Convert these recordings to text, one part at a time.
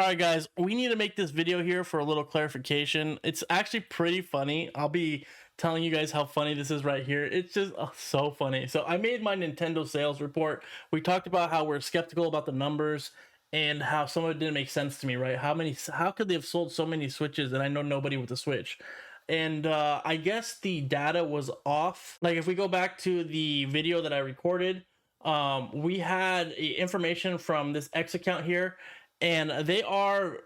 All right, guys, we need to make this video here for a little clarification. It's actually pretty funny. I'll be telling you guys how funny this is right here. It's just so funny. So I made my Nintendo sales report. We talked about how we're skeptical about the numbers and how some of it didn't make sense to me, right? How could they have sold so many Switches and I know nobody with a Switch? And I guess the data was off. Like if we go back to the video that I recorded, we had information from this X account here, and they are,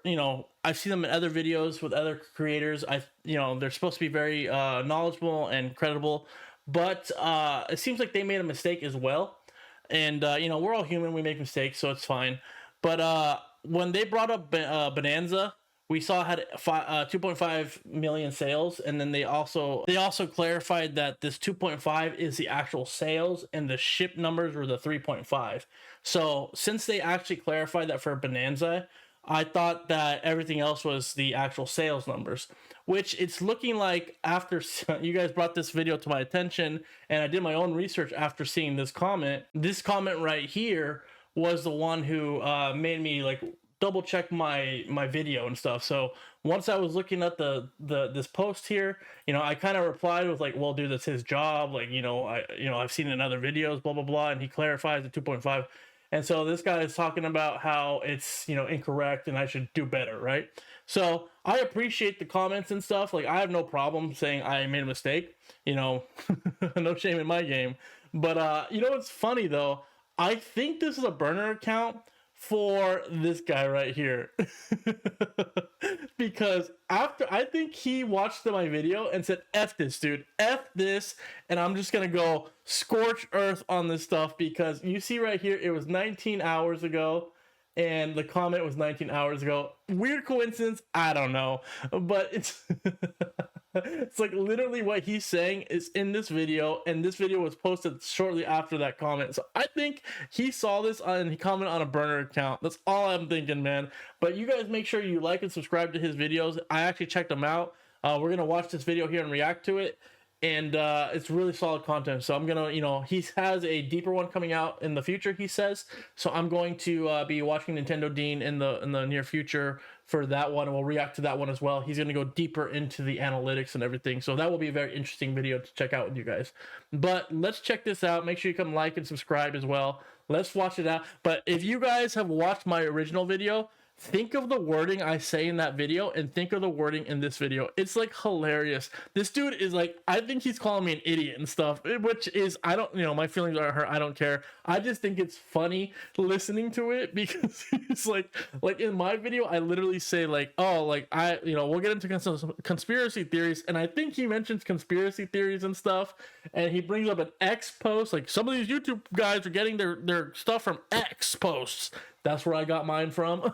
I've seen them in other videos with other creators. They're supposed to be very knowledgeable and credible, but it seems like they made a mistake as well. And we're all human, we make mistakes, so it's fine. But when they brought up Bonanza, we saw had 2.5 million sales, and then they also clarified that this 2.5 is the actual sales and the ship numbers were the 3.5. So since they actually clarified that for Bonanza, I thought that everything else was the actual sales numbers, which it's looking like after you guys brought this video to my attention and I did my own research after seeing this comment right here was the one who made me like double check my video and stuff. So once I was looking at this post here, I kind of replied with like, well, dude, that's his job. Like, I've seen it in other videos, blah, blah, blah. And he clarifies the 2.5. And so this guy is talking about how it's, incorrect and I should do better. Right. So I appreciate the comments and stuff. Like I have no problem saying I made a mistake, no shame in my game. But, what's funny though, I think this is a burner account for this guy right here. Because after I think he watched my video and said, F this, dude, F this, and I'm just gonna go scorch earth on this stuff. Because you see right here, it was 19 hours ago and the comment was 19 hours ago. Weird coincidence, I don't know, but it's it's like literally what he's saying is in this video, and this video was posted shortly after that comment. So I think he saw this and he commented on a burner account. That's all I'm thinking, man. But you guys make sure you like and subscribe to his videos. I actually checked them out. We're gonna watch this video here and react to it, and it's really solid content. So I'm gonna, he has a deeper one coming out in the future, he says. So I'm going to be watching Nintendeen in the near future for that one, and we'll react to that one as well. He's going to go deeper into the analytics and everything, so that will be a very interesting video to check out with you guys. But let's check this out. Make sure you come like and subscribe as well. Let's watch it out. But if you guys have watched my original video, think of the wording I say in that video and think of the wording in this video. It's like hilarious. This dude is like, I think he's calling me an idiot and stuff, which is, I don't, my feelings are hurt. I don't care. I just think it's funny listening to it because he's like in my video, I literally say like, oh, like we'll get into conspiracy theories. And I think he mentions conspiracy theories and stuff. And he brings up an X post. Like some of these YouTube guys are getting their stuff from X posts. That's where I got mine from.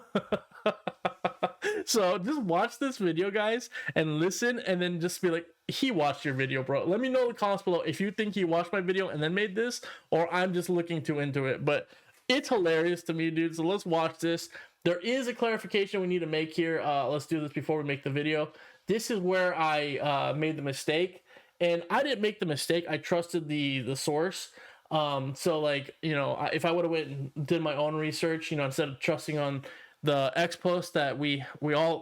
So just watch this video, guys, and listen, and then just be like, he watched your video, bro. Let me know in the comments below if you think he watched my video and then made this, or I'm just looking too into it. But it's hilarious to me, dude. So let's watch this. There is a clarification we need to make here. Let's do this before we make the video. This is where I made the mistake, and I didn't make the mistake. I trusted the source. So like, if I would have went and did my own research, instead of trusting on the X post that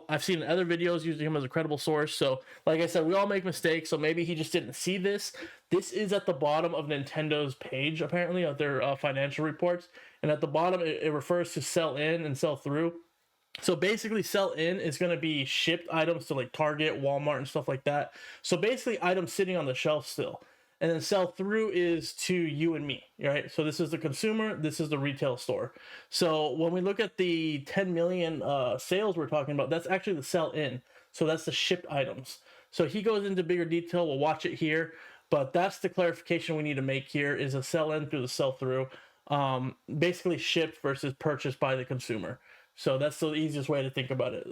I've seen in other videos using him as a credible source. So like I said, we all make mistakes. So maybe he just didn't see this. This is at the bottom of Nintendo's page, apparently, of their financial reports. And at the bottom, it refers to sell in and sell through. So basically sell in is going to be shipped items to like Target, Walmart, and stuff like that. So basically items sitting on the shelf still. And then sell through is to you and me, right? So this is the consumer, this is the retail store. So when we look at the 10 million sales we're talking about, that's actually the sell in. So that's the shipped items. So he goes into bigger detail. We'll watch it here, but that's the clarification we need to make here is a sell in through the sell through. Basically shipped versus purchased by the consumer. So that's the easiest way to think about it.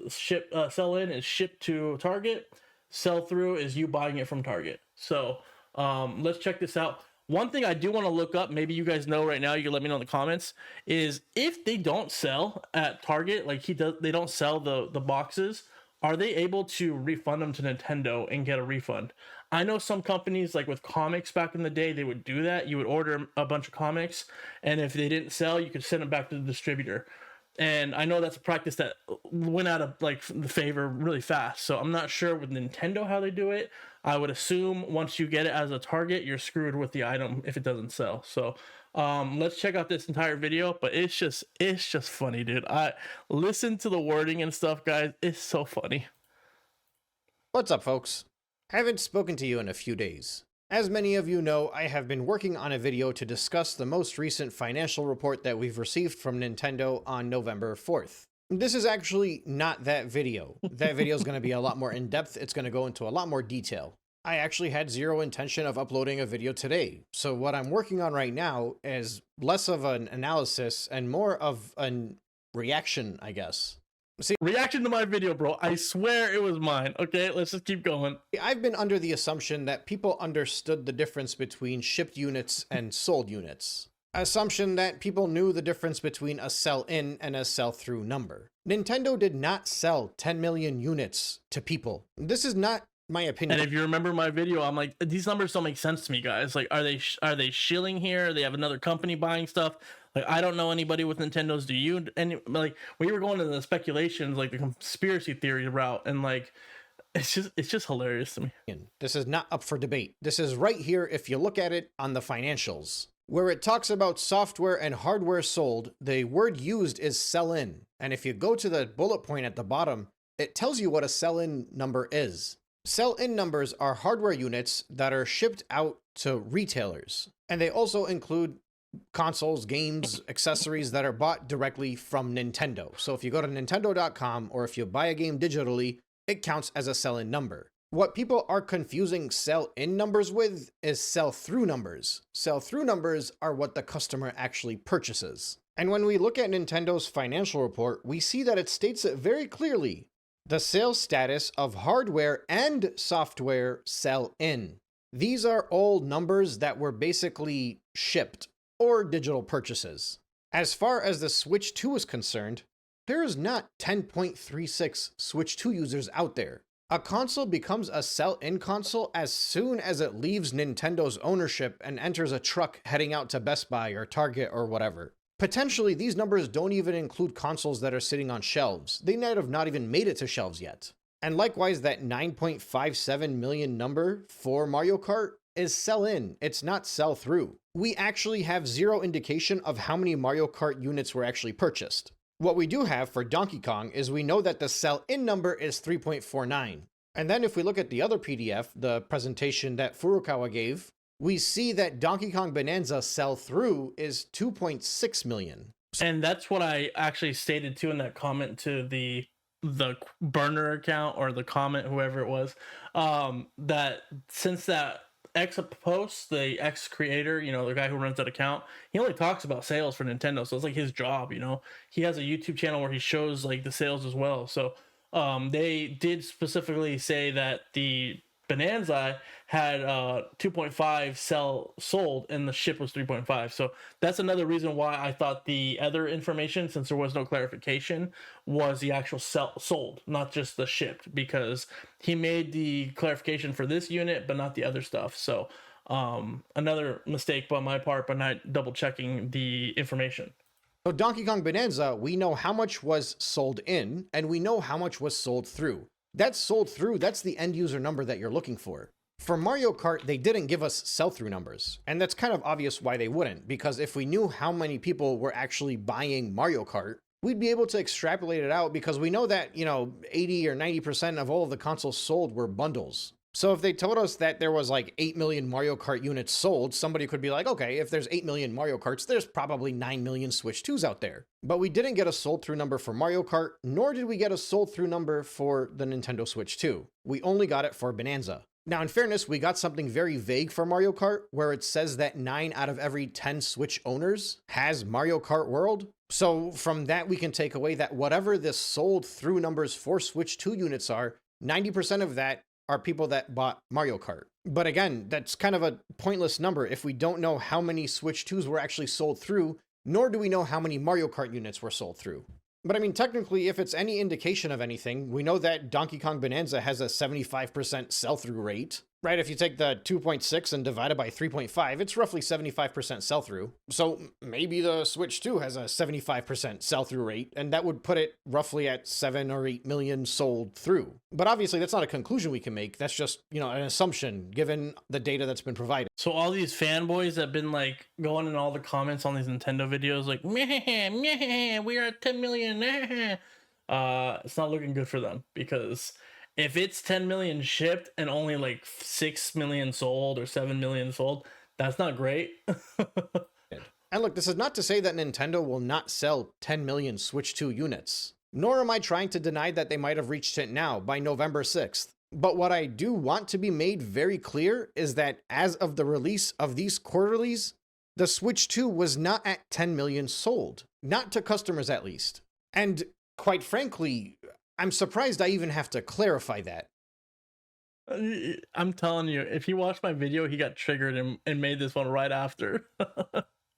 Sell in is shipped to Target. Sell through is you buying it from Target. So let's check this out. One thing I do want to look up, maybe you guys know right now, you can let me know in the comments, is if they don't sell at Target, like they don't sell the boxes, are they able to refund them to Nintendo and get a refund? I know some companies, like with comics back in the day, they would do that. You would order a bunch of comics, and if they didn't sell, you could send them back to the distributor. And I know that's a practice that went out of like the favor really fast. So I'm not sure with Nintendo how they do it. I would assume once you get it as a target, you're screwed with the item if it doesn't sell. So let's check out this entire video. But it's just funny, dude. I listen to the wording and stuff, guys. It's so funny. What's up, folks? I haven't spoken to you in a few days. As many of you know, I have been working on a video to discuss the most recent financial report that we've received from Nintendo on November 4th. This is actually not that video. That video is going to be a lot more in-depth. It's going to go into a lot more detail. I actually had zero intention of uploading a video today. So what I'm working on right now is less of an analysis and more of a reaction, I guess. Reaction to my video, bro. I swear it was mine. Okay, let's just keep going. I've been under the assumption that people understood the difference between shipped units and sold units. Assumption that people knew the difference between a sell-in and a sell-through number. Nintendo did not sell 10 million units to people. This is not my opinion. And if you remember my video, I'm like, these numbers don't make sense to me, guys. Like, are they shilling here? They have another company buying stuff. Like, I don't know anybody with Nintendos. Do you? And like, we were going to the speculations, like the conspiracy theory route, and like, it's just hilarious to me. This is not up for debate. This is right here if you look at it on the financials. Where it talks about software and hardware sold, the word used is sell-in. And if you go to the bullet point at the bottom, it tells you what a sell-in number is. Sell-in numbers are hardware units that are shipped out to retailers. And they also include consoles, games, accessories that are bought directly from Nintendo. So if you go to Nintendo.com or if you buy a game digitally, it counts as a sell-in number. What people are confusing sell-in numbers with is sell-through numbers. Sell-through numbers are what the customer actually purchases. And when we look at Nintendo's financial report, we see that it states it very clearly. The sales status of hardware and software sell-in. These are all numbers that were basically shipped or digital purchases. As far as the Switch 2 is concerned, there is not 10.36 Switch 2 users out there. A console becomes a sell-in console as soon as it leaves Nintendo's ownership and enters a truck heading out to Best Buy or Target or whatever. Potentially, these numbers don't even include consoles that are sitting on shelves. They might have not even made it to shelves yet. And likewise, that 9.57 million number for Mario Kart is sell-in, it's not sell-through. We actually have zero indication of how many Mario Kart units were actually purchased. What we do have for Donkey Kong is we know that the sell-in number is 3.49. And then if we look at the other PDF, the presentation that Furukawa gave, we see that Donkey Kong Bonanza sell-through is 2.6 million. And that's what I actually stated too in that comment to the burner account or the comment, whoever it was, that since that X post, the X creator, you know, the guy who runs that account, he only talks about sales for Nintendo. So it's like his job, you know. He has a YouTube channel where he shows like the sales as well. So they did specifically say that the Bonanza had 2.5 sold and the ship was 3.5. So that's another reason why I thought the other information, since there was no clarification, was the actual sold, not just the shipped, because he made the clarification for this unit but not the other stuff. So another mistake by my part by not double checking the information. So Donkey Kong Bonanza, we know how much was sold in and we know how much was sold through. That's sold through, that's the end user number that you're looking for. For Mario Kart, they didn't give us sell-through numbers. And that's kind of obvious why they wouldn't, because if we knew how many people were actually buying Mario Kart, we'd be able to extrapolate it out because we know that, 80 or 90% of all of the consoles sold were bundles. So if they told us that there was like 8 million Mario Kart units sold, somebody could be like, okay, if there's 8 million Mario Karts, there's probably 9 million Switch 2s out there. But we didn't get a sold through number for Mario Kart, nor did we get a sold through number for the Nintendo Switch 2. We only got it for Bonanza. Now, in fairness, we got something very vague for Mario Kart, where it says that 9 out of every 10 Switch owners has Mario Kart World. So from that, we can take away that whatever the sold through numbers for Switch 2 units are, 90% of that are people that bought Mario Kart. But again, that's kind of a pointless number if we don't know how many Switch 2s were actually sold through, nor do we know how many Mario Kart units were sold through. But I mean, technically, if it's any indication of anything, we know that Donkey Kong Bonanza has a 75% sell-through rate. Right, if you take the 2.6 and divide it by 3.5, it's roughly 75% sell-through. So maybe the Switch 2 has a 75% sell-through rate, and that would put it roughly at 7 or 8 million sold through. But obviously that's not a conclusion we can make. That's just, an assumption given the data that's been provided. So all these fanboys that have been like going in all the comments on these Nintendo videos like, meh, meh, we are at 10 million, meh. It's not looking good for them, because if it's 10 million shipped and only like 6 million sold or 7 million sold, that's not great. And look, this is not to say that Nintendo will not sell 10 million Switch 2 units, nor am I trying to deny that they might have reached it now by November 6th. But what I do want to be made very clear is that as of the release of these quarterlies, the Switch 2 was not at 10 million sold, not to customers at least. And quite frankly, I'm surprised I even have to clarify that. I'm telling you, if you watch my video, he got triggered and made this one right after.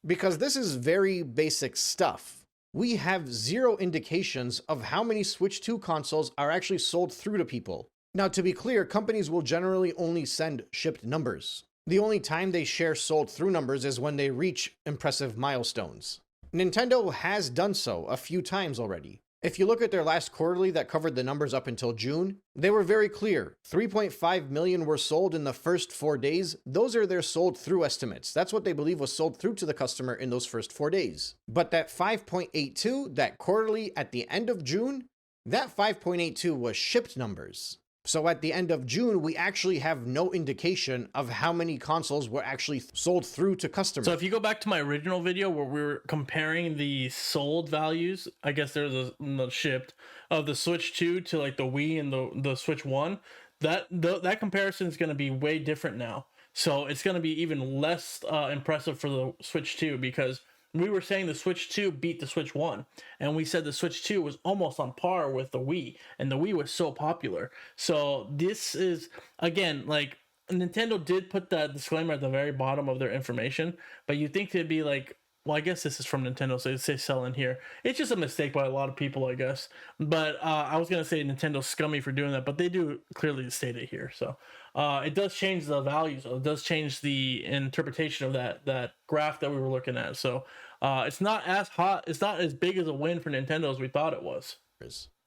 Because this is very basic stuff. We have zero indications of how many Switch 2 consoles are actually sold through to people. Now, to be clear, companies will generally only send shipped numbers. The only time they share sold through numbers is when they reach impressive milestones. Nintendo has done so a few times already. If you look at their last quarterly that covered the numbers up until June, they were very clear. 3.5 million were sold in the first 4 days. Those are their sold through estimates. That's what they believe was sold through to the customer in those first 4 days. But that 5.82, that quarterly at the end of June, that 5.82 was shipped numbers. So at the end of June, we actually have no indication of how many consoles were actually sold through to customers. So if you go back to my original video where we were comparing the sold values, I guess there's the shipped of the Switch 2 to like the Wii and the Switch 1, that comparison is going to be way different now. So it's going to be even less impressive for the Switch 2, because we were saying the Switch 2 beat the Switch 1, and we said the Switch 2 was almost on par with the Wii, and the Wii was so popular. So this is, again, like, Nintendo did put that disclaimer at the very bottom of their information, but you think they'd be like, well, I guess this is from Nintendo, so they say sell in here. It's just a mistake by a lot of people, I guess. But I was going to say Nintendo's scummy for doing that, but they do clearly state it here. So it does change the values. It does change the interpretation of that graph that we were looking at. So it's not as hot. It's not as big as a win for Nintendo as we thought it was.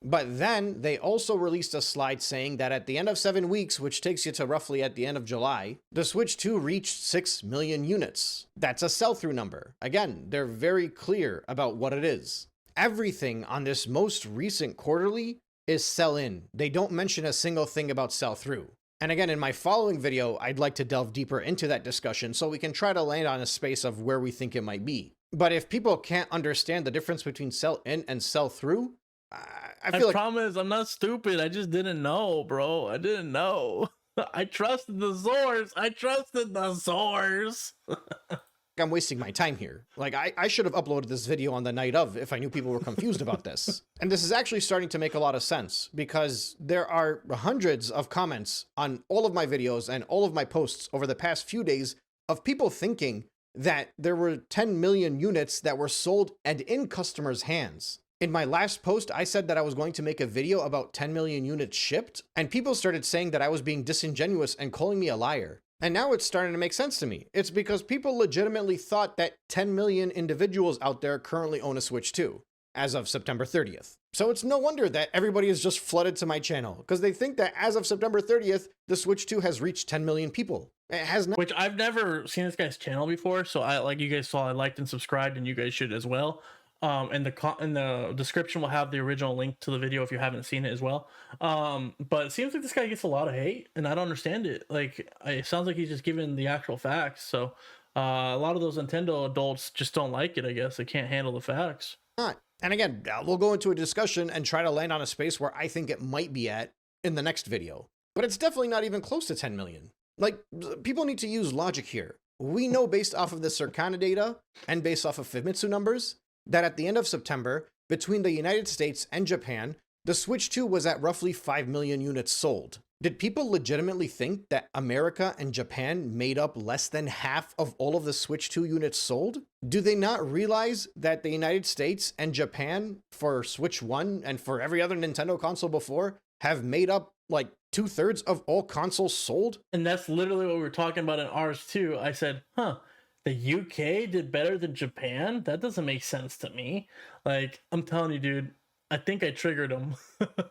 But then they also released a slide saying that at the end of 7 weeks, which takes you to roughly at the end of July, the Switch 2 reached 6 million units. That's a sell-through number. Again, they're very clear about what it is. Everything on this most recent quarterly is sell-in. They don't mention a single thing about sell-through. And again, in my following video, I'd like to delve deeper into that discussion so we can try to land on a space of where we think it might be. But if people can't understand the difference between sell-in and sell-through, I promise I'm not stupid. I just didn't know, bro. I didn't know. I trusted the source. I'm wasting my time here. Like, I should have uploaded this video on the night of if I knew people were confused about this. And this is actually starting to make a lot of sense, because there are hundreds of comments on all of my videos and all of my posts over the past few days of people thinking that there were 10 million units that were sold and in customers' hands. In my last post, I said that I was going to make a video about 10 million units shipped, and people started saying that I was being disingenuous and calling me a liar. And now it's starting to make sense to me. It's because people legitimately thought that 10 million individuals out there currently own a Switch 2, as of September 30th. So it's no wonder that everybody is just flooded to my channel, because they think that as of September 30th, the Switch 2 has reached 10 million people. It has not. Which I've never seen this guy's channel before, so like you guys saw, I liked and subscribed, and you guys should as well. And the description will have the original link to the video if you haven't seen it as well. But it seems like this guy gets a lot of hate, and I don't understand it. Like, it sounds like he's just giving the actual facts. So a lot of those Nintendo adults just don't like it, I guess. They can't handle the facts. And again, we'll go into a discussion and try to land on a space where I think it might be at in the next video. But it's definitely not even close to 10 million. Like, people need to use logic here. We know based off of the Circana data and based off of Famitsu numbers that at the end of September, between the United States and Japan, the Switch 2 was at roughly 5 million units sold. Did people legitimately think that America and Japan made up less than half of all of the Switch 2 units sold? Do they not realize that the United States and Japan, for Switch 1 and for every other Nintendo console before, have made up like 2/3 of all consoles sold? And that's literally what we were talking about in ours too. I said, huh, the UK did better than Japan? That doesn't make sense to me. Like, I'm telling you, dude, I think I triggered him.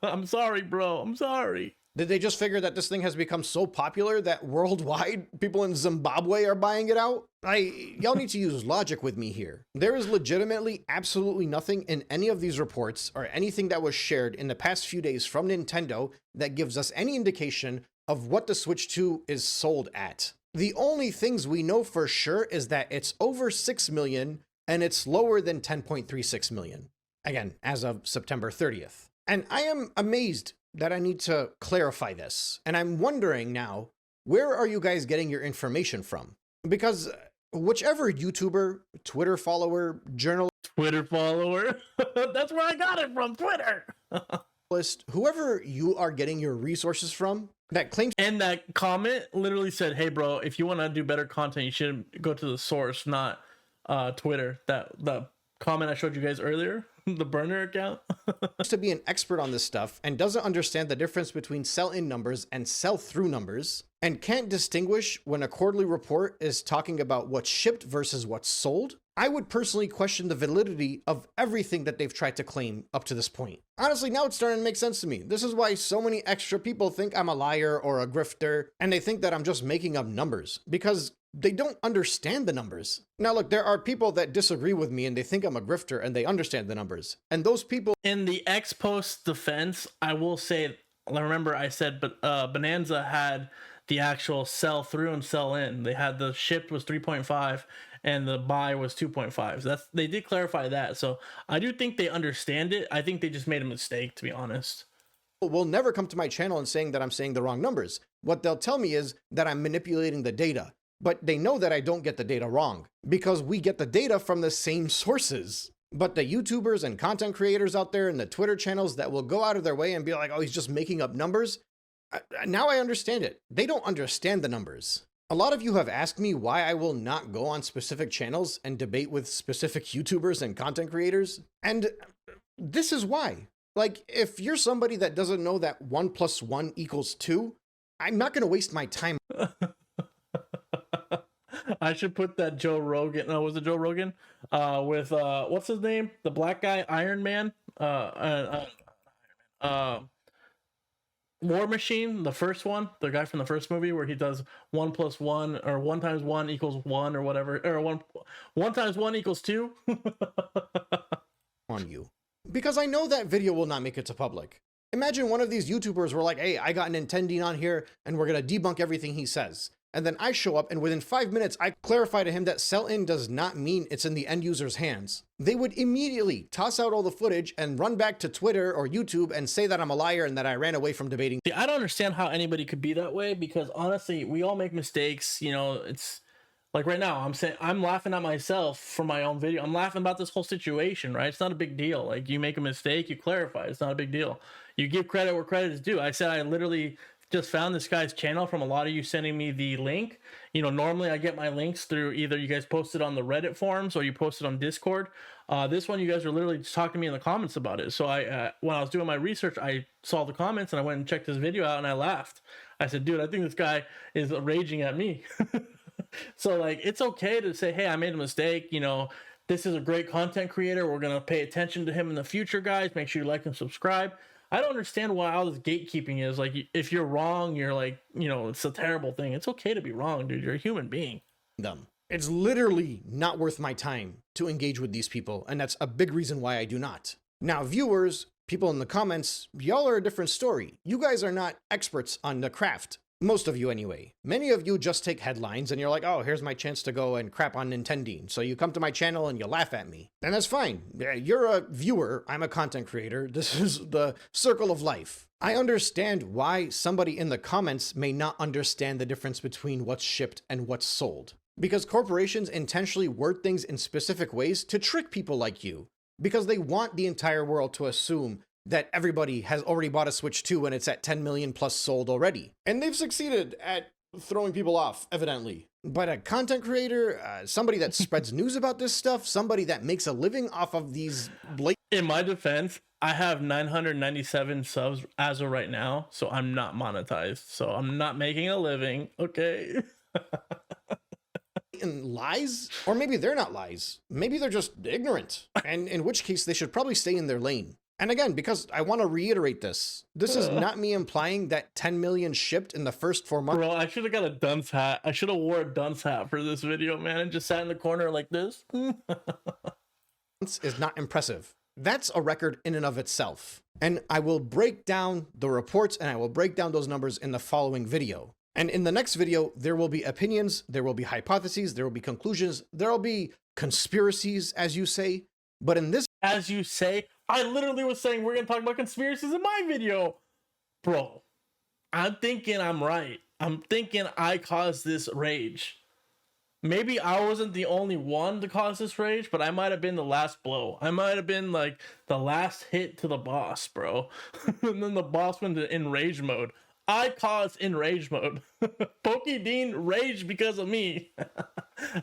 I'm sorry, bro. I'm sorry. Did they just figure that this thing has become so popular that worldwide people in Zimbabwe are buying it out? Y'all need to use logic with me here. There is legitimately absolutely nothing in any of these reports or anything that was shared in the past few days from Nintendo that gives us any indication of what the Switch 2 is sold at. The only things we know for sure is that it's over 6 million and it's lower than 10.36 million. Again, as of September 30th. And I am amazed that I need to clarify this. And I'm wondering now, where are you guys getting your information from? Because whichever YouTuber, Twitter follower, journalist, Twitter follower. That's where I got it from, Twitter. whoever you are getting your resources from, that claims. And that comment literally said, hey, bro, if you want to do better content, you should go to the source, not Twitter. The comment I showed you guys earlier, the burner account. To be an expert on this stuff and doesn't understand the difference between sell-in numbers and sell-through numbers, and can't distinguish when a quarterly report is talking about what's shipped versus what's sold, I would personally question the validity of everything that they've tried to claim up to this point. Honestly, now it's starting to make sense to me. This is why so many extra people think I'm a liar or a grifter, and they think that I'm just making up numbers, because they don't understand the numbers. Now look, there are people that disagree with me and they think I'm a grifter and they understand the numbers. And those people... In the ex-post defense, I will say, remember I said, but Bonanza had the actual sell through and sell in. They had the shipped was 3.5 and the buy was 2.5. So that's, they did clarify that. So I do think they understand it. I think they just made a mistake, to be honest. Will never come to my channel and saying that I'm saying the wrong numbers. What they'll tell me is that I'm manipulating the data. But they know that I don't get the data wrong because we get the data from the same sources. But the YouTubers and content creators out there and the Twitter channels that will go out of their way and be like, oh, he's just making up numbers. Now I understand it. They don't understand the numbers. A lot of you have asked me why I will not go on specific channels and debate with specific YouTubers and content creators. And this is why. Like, if you're somebody that doesn't know that 1 + 1 = 2, I'm not going to waste my time. I should put that Joe Rogan. No, was it Joe Rogan? With what's his name? The black guy, Iron Man. War Machine, the first one, the guy from the first movie where he does 1 + 1 or 1 × 1 = 1 or whatever, or 1 × 1 = 2. On you. Because I know that video will not make it to public. Imagine one of these YouTubers were like, hey, I got Nintendeen on here and we're going to debunk everything he says. And then I show up and within 5 minutes, I clarify to him that sell-in does not mean it's in the end user's hands. They would immediately toss out all the footage and run back to Twitter or YouTube and say that I'm a liar and that I ran away from debating. See, I don't understand how anybody could be that way because honestly, we all make mistakes. You know, it's like right now, I'm laughing at myself for my own video. I'm laughing about this whole situation, right? It's not a big deal. Like you make a mistake, you clarify. It's not a big deal. You give credit where credit is due. I said I literally just found this guy's channel from a lot of you sending me the link. You know, normally I get my links through either you guys posted on the Reddit forums or you posted on Discord. This one, you guys are literally just talking to me in the comments about it. So when I was doing my research, I saw the comments and I went and checked this video out and I laughed. I said, dude, I think this guy is raging at me. So like, it's okay to say, hey, I made a mistake. You know, this is a great content creator. We're going to pay attention to him in the future, guys. Make sure you like and subscribe. I don't understand why all this gatekeeping is. Like, if you're wrong, you're like, you know, it's a terrible thing. It's okay to be wrong, dude. You're a human being. It's literally not worth my time to engage with these people, and that's a big reason why I do not. Now, viewers, people in the comments, y'all are a different story. You guys are not experts on the craft. Most of you anyway. Many of you just take headlines and you're like, oh, here's my chance to go and crap on Nintendeen. So you come to my channel and you laugh at me. And that's fine. You're a viewer. I'm a content creator. This is the circle of life. I understand why somebody in the comments may not understand the difference between what's shipped and what's sold. Because corporations intentionally word things in specific ways to trick people like you. Because they want the entire world to assume that everybody has already bought a Switch 2 and it's at 10 million plus sold already. And they've succeeded at throwing people off, evidently. But a content creator, somebody that spreads news about this stuff, somebody that makes a living off of these blatant... In my defense, I have 997 subs as of right now, so I'm not monetized. So I'm not making a living, okay? lies, or maybe they're not lies. Maybe they're just ignorant, and in which case they should probably stay in their lane. And again, because I want to reiterate this is not me implying that 10 million shipped in the first 4 months. Bro, I should have got a dunce hat. I should have wore a dunce hat for this video, man, and just sat in the corner like this. Is not impressive. That's a record in and of itself. And I will break down the reports and I will break down those numbers in the following video. And in the next video, there will be opinions, there will be hypotheses, there will be conclusions, there will be conspiracies, as you say. But in this... As you say, I literally was saying we're going to talk about conspiracies in my video. Bro, I'm thinking I'm right. I'm thinking I caused this rage. Maybe I wasn't the only one to cause this rage, but I might have been the last blow. I might have been like the last hit to the boss, bro. And then the boss went to enrage mode. I caused enrage mode. Nintendeen raged because of me.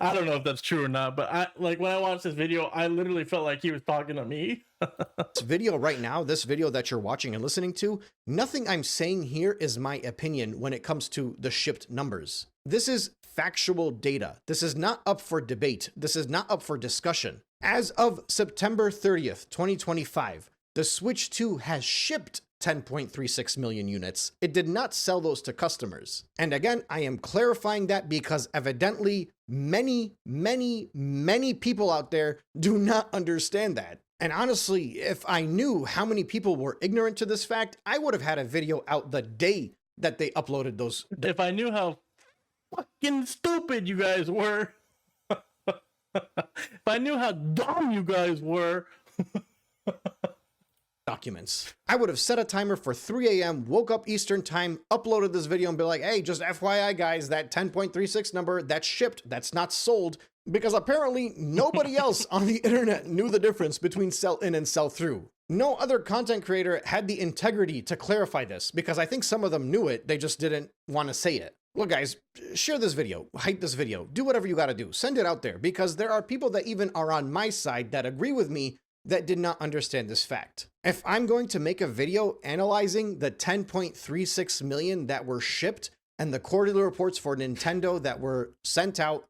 I don't know if that's true or not, but I like when I watched this video, I literally felt like he was talking to me. This video right now, this video that you're watching and listening to, nothing I'm saying here is my opinion when it comes to the shipped numbers. This is factual data. This is not up for debate. This is not up for discussion. As of September 30th, 2025, the Switch 2 has shipped 10.36 million units. It did not sell those to customers. And again, I am clarifying that because evidently many people out there do not understand that. And honestly, if I knew how many people were ignorant to this fact, I would have had a video out the day that they uploaded those. If I knew how fucking stupid you guys were, if I knew how dumb you guys were, documents, I would have set a timer for 3 a.m., woke up Eastern time, uploaded this video and be like, hey, just FYI guys, that 10.36 number, that's shipped, that's not sold, because apparently nobody else on the internet knew the difference between sell in and sell through. No other content creator had the integrity to clarify this, because I think some of them knew it, they just didn't want to say it. Look guys, share this video, hype this video, do whatever you gotta do, send it out there, because there are people that even are on my side that agree with me that did not understand this fact. If I'm going to make a video analyzing the 10.36 million that were shipped and the quarterly reports for Nintendo that were sent out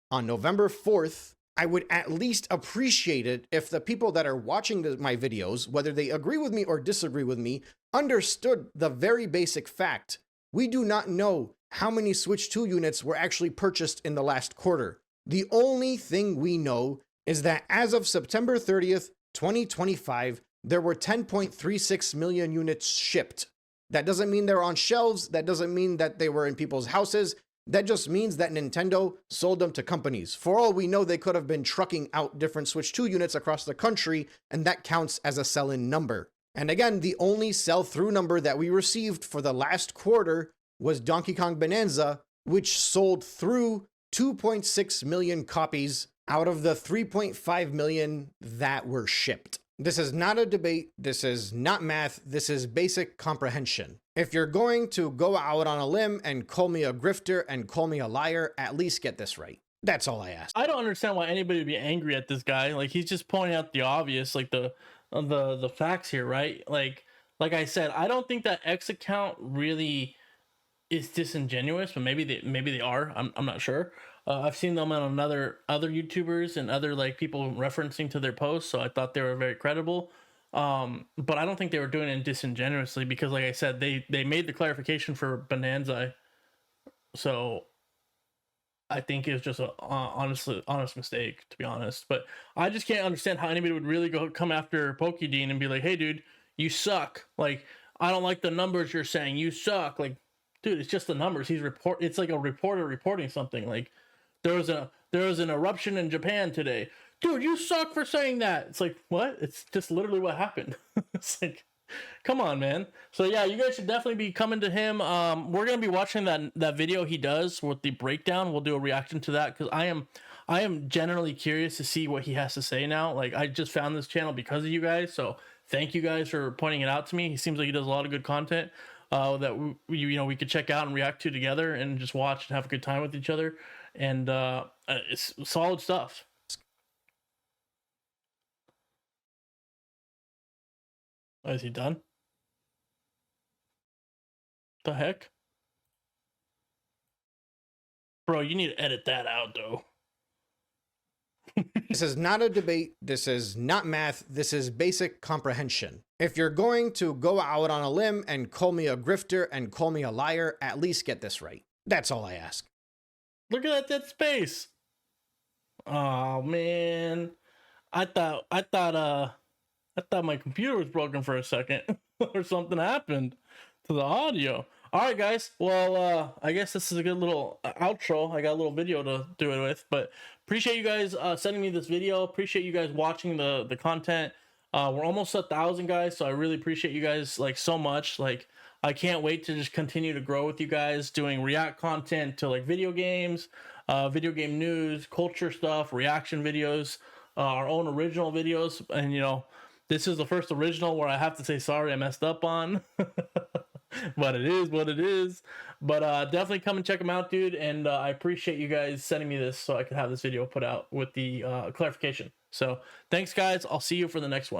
on November 4th, I would at least appreciate it if the people that are watching my videos, whether they agree with me or disagree with me, understood the very basic fact. We do not know how many Switch 2 units were actually purchased in the last quarter. The only thing we know is that as of September 30th, 2025, there were 10.36 million units shipped. That doesn't mean they're on shelves. That doesn't mean that they were in people's houses. That just means that Nintendo sold them to companies. For all we know, they could have been trucking out different Switch 2 units across the country, and that counts as a sell-in number. And again, the only sell-through number that we received for the last quarter was Donkey Kong Bonanza, which sold through 2.6 million copies out of the 3.5 million that were shipped. This is not a debate. This is not math. This is basic comprehension. If you're going to go out on a limb and call me a grifter and call me a liar, at least get this right. That's all I ask. I don't understand why anybody would be angry at this guy. Like, he's just pointing out the obvious, like the facts here, right? Like I said, I don't think that X account really is disingenuous, but maybe they are. I'm not sure. I've seen them on other YouTubers and other like people referencing to their posts, so I thought they were very credible. But I don't think they were doing it disingenuously because, like I said, they made the clarification for Bonanza, so I think it was just a honest mistake, to be honest. But I just can't understand how anybody would really come after Nintendeen and be like, "Hey, dude, you suck. Like, I don't like the numbers you're saying. You suck." Like, dude, it's just the numbers. It's like a reporter reporting something. Like, there was an eruption in Japan today. Dude, you suck for saying that. It's like, what? It's just literally what happened. It's like, come on, man. So yeah, you guys should definitely be coming to him. We're gonna be watching that video he does with the breakdown. We'll do a reaction to that because I am generally curious to see what he has to say now. Like, I just found this channel because of you guys, so thank you guys for pointing it out to me. He seems like he does a lot of good content. that we could check out and react to together and just watch and have a good time with each other. And it's solid stuff. Oh, is he done? The heck? Bro, you need to edit that out, though. This is not a debate. This is not math. This is basic comprehension. If you're going to go out on a limb and call me a grifter and call me a liar, at least get this right. That's all I ask. Look at that dead space. Oh man. I thought my computer was broken for a second or something happened to the audio. All right, guys. Well, I guess this is a good little outro. I got a little video to do it with, but appreciate you guys sending me this video. Appreciate you guys watching the content. We're almost 1,000 guys, so I really appreciate you guys like so much. Like, I can't wait to just continue to grow with you guys, doing react content to like video games, video game news, culture stuff, reaction videos, our own original videos, and this is the first original where I have to say sorry I messed up on. But it is what it is. But definitely come and check them out, dude. And I appreciate you guys sending me this so I could have this video put out with the clarification. So thanks, guys. I'll see you for the next one.